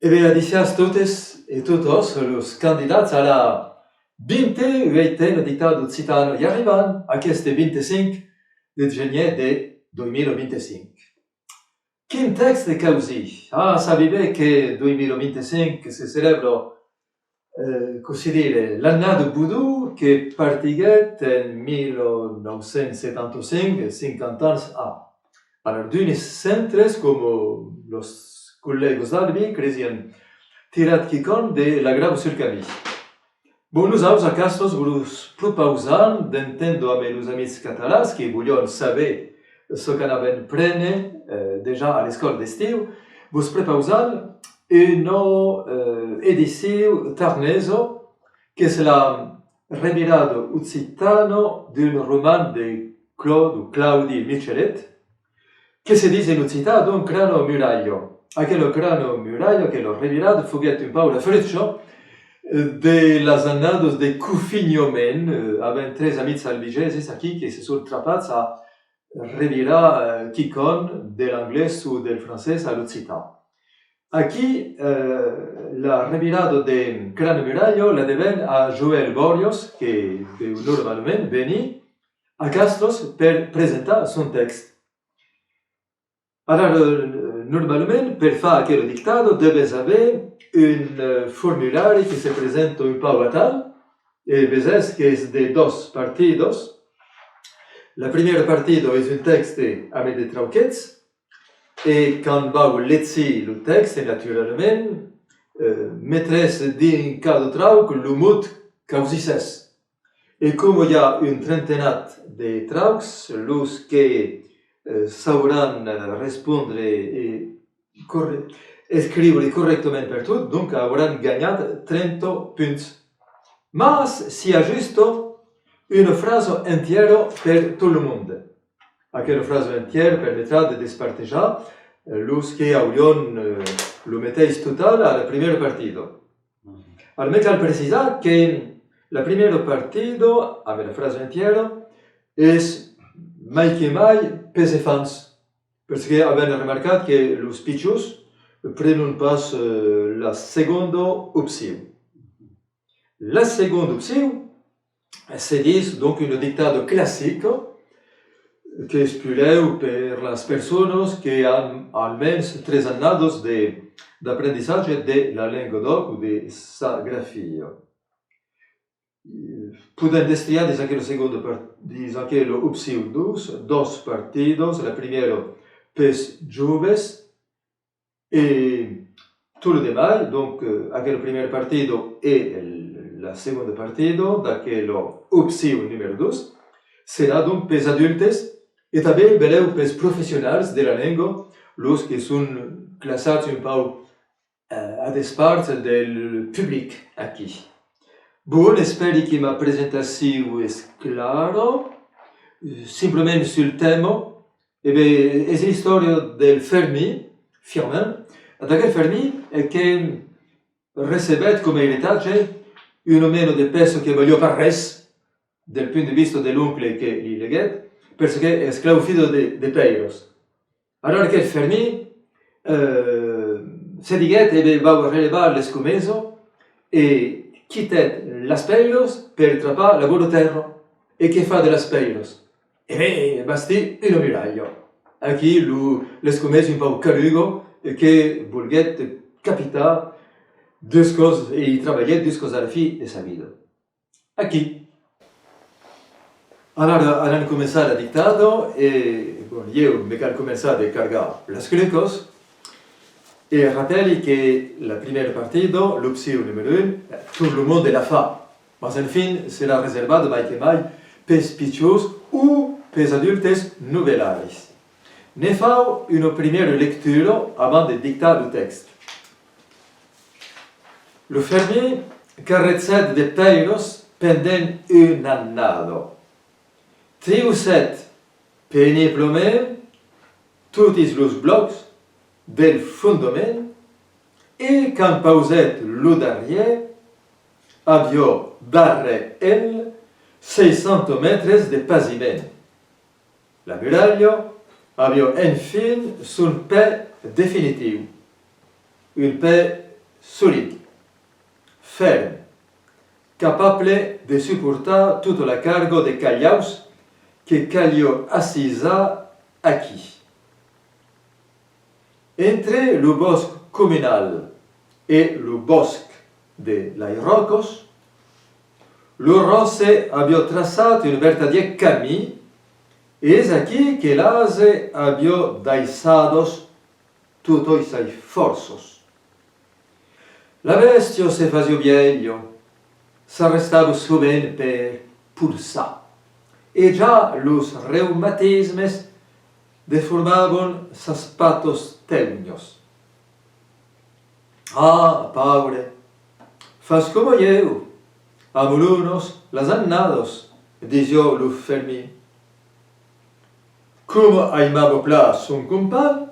E bé, dicias totes e todos los candidats a la 28ª dictado occitano i arriban aquest 25 de gener de 2025. Quin text de causi? Sapete che 2025 si celebra, così dire, l'annat Voodoo che partiguet en 1975, 50 anys a. Alors, d'unes centres, como los colegas d'Albi, cresien tirat quicon de la grau sur camí. Bon, nosaltres, a castos, vos proposam d'entendre amb els amics catalans que volen saber ce que anaven prene déjà a l'escola d'estiu, vos proposam una edició tarneso, que és la revirada occitano d'un roman de Claudi Michelet, che si dice in occitano un crano muraglio. Aquel crano muraglio che lo revirado fuguet un po' la fruccio de las annados de Cufignomen, avem tres amics albigeses aquí que se són trapats a revirar quicon de l'anglès o del francès a l'occitan. Aquí la revirada de crano muraglio la deben a Joel Borrios, que normalment veni a Castros per presentar son text. Alors, normalment, per fer aquell dictado, debes haver un formulari que se presenta un peu a tal, e ves que és de dos partidos. La primera partido és un text amb de trauquets, e quan vau llegir el text, naturalment, metres din cada trauc el mot causices. E com hi ha un trentenat de traucs, los que sauran respondre e escriure correctament per tot, donc hauran guanyat 30 punts. Mas si ajusto una frase entiera per tot el món. Aquella frase entiera permetrà de despartejar los que haurien el mateix total a la primera partido. Almenys cal precisar que la primera partido, amb la frase entiera, és mai que mai pes fans, perquè avem remarcat que els pitjors prenen pas la segunda opció. La segunda opció se dice donc un dictado clásico que expuleu per les persones que han almenys 3 annados d'aprendizaje de la lengua d'oc o de sa grafia. Podem destriar des aquella opció dos partidos, la primera pes joves e tot el demás, donc aquel primer partido e la segunda partido d'aquella opció número 2 serà donc pes adultes e també veleu pes professionals de la lengua, los que són classats un peu a despart del public aquí. Bon, espero que ma presentació és clara. Simplement sul tema, és la història del Fermi, d'aquell Fermi que recebet com a heritatge un meno de peso que valió per res del punt de vista de l'oncle que li leguet, perquè és clau fido de peiros. Alors aquell Fermi se diguet va relevar l'escomeso e quitet las peiros per trapar la bona terra. E què fa de las peiros? E bé, basti un muraglio. Aquí l'escomeso un peu calugo que volguet capitar dues coses e treballet dues coses a la fi de sa vida. Aquí. Alors, anem començar la dictado e jo me cal començar de cargar les glucos. E rappelli que la primera partido, l'opció número 1, tot el món de la fa. Mas, en fin, serà reservat mai que mai pes pitjors o pes adultes novel·laris. Ne fau una primera lectura abans de dictar el text. Lo Fermi carretzet de peiros pendent un annado. Triusset peniblement totis los blocs del fundament e quand pauset lo darrière avió barre el 600 metres de paviment. La muraglia avió enfin son pe definitiu, un pe solide, ferme, capable de supportar toute la carga de cailloux que Callio assisa aquí. Entre le bosque communal et le bosque de Lairocos, le rosse abbia traçato un vertadier camí, e es aquí que l'ase abbia daisados tutti i suoi forços. La bestia se fazio vieglio, s'arrestava sovent per pulsar, e già los reumatismes deformaban sas patos tegnos. Ah, pobre, fas como eu, amolunos las annados, dijo lo fermi. Como aimavo plas son compagn,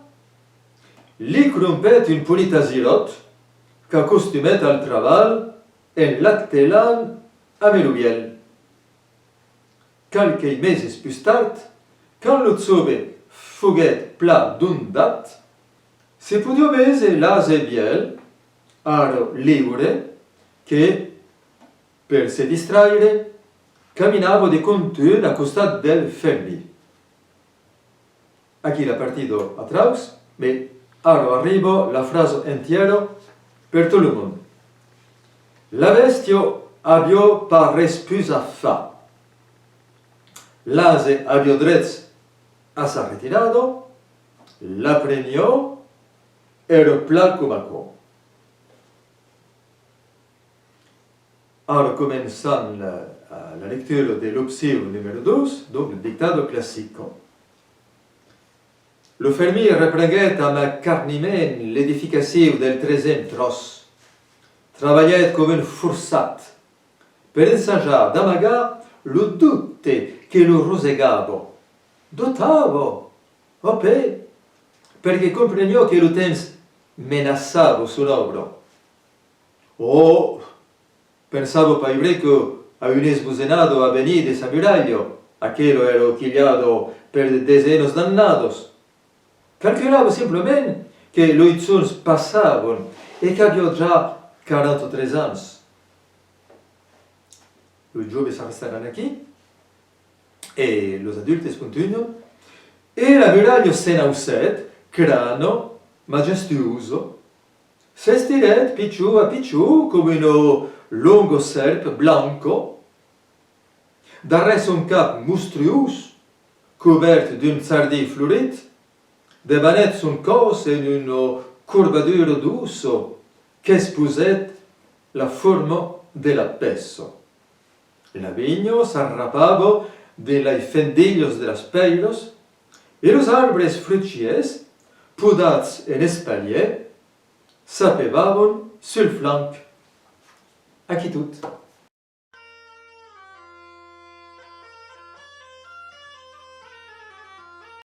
li crumpet un polita zirot, qu'acostumet al treball en lactelan a Melubiel. Quelques meses plus tard, quand lo zobe foguet pla d'un dat, se podio vese l'ase biel, aro libre, che, per se distraire, camminavo de contun a costat del fermi. Aquí la partido atrás, mais aro arribo la frase entiero per tout le monde. La bestio abbia pas res plus a fa. L'ase abbia drets a sa retirado, la prenio e repla comaco. Alors, commençant la lecture de l'opsio numéro 12, donc le dictado classico. Le fermier reprenguet amb acarniment l'edificació del 13è tros. Traballet com un forçat per ensajar d'amagar lo dubte che lo rosegavo. Dotavo, opè, perché comprendió che lo temps menaçava su l'obro. Oh, pensavo paibreco a un esbuzenado a venir de San Miraglio, aquello era quillado per desenos dannados. Calculava simplement que los itzuns passaven e que havia già 43 ans. Los joves restaran aquí e los adultos continuano e la muraglia se nauset, crano, majestuoso, s'estiret picciù a picciù come un lungo serp blanco, darrere un cap mostruós, cobert d'un sardí florit, devanet son cos en una curvatura d'uso che esposet la forma de la peso. La vigno s'arrapava de los fendillos de las peiros e los arbres fruitiers, podats en espalier, s'apevaven sul flanc. Aquí tot.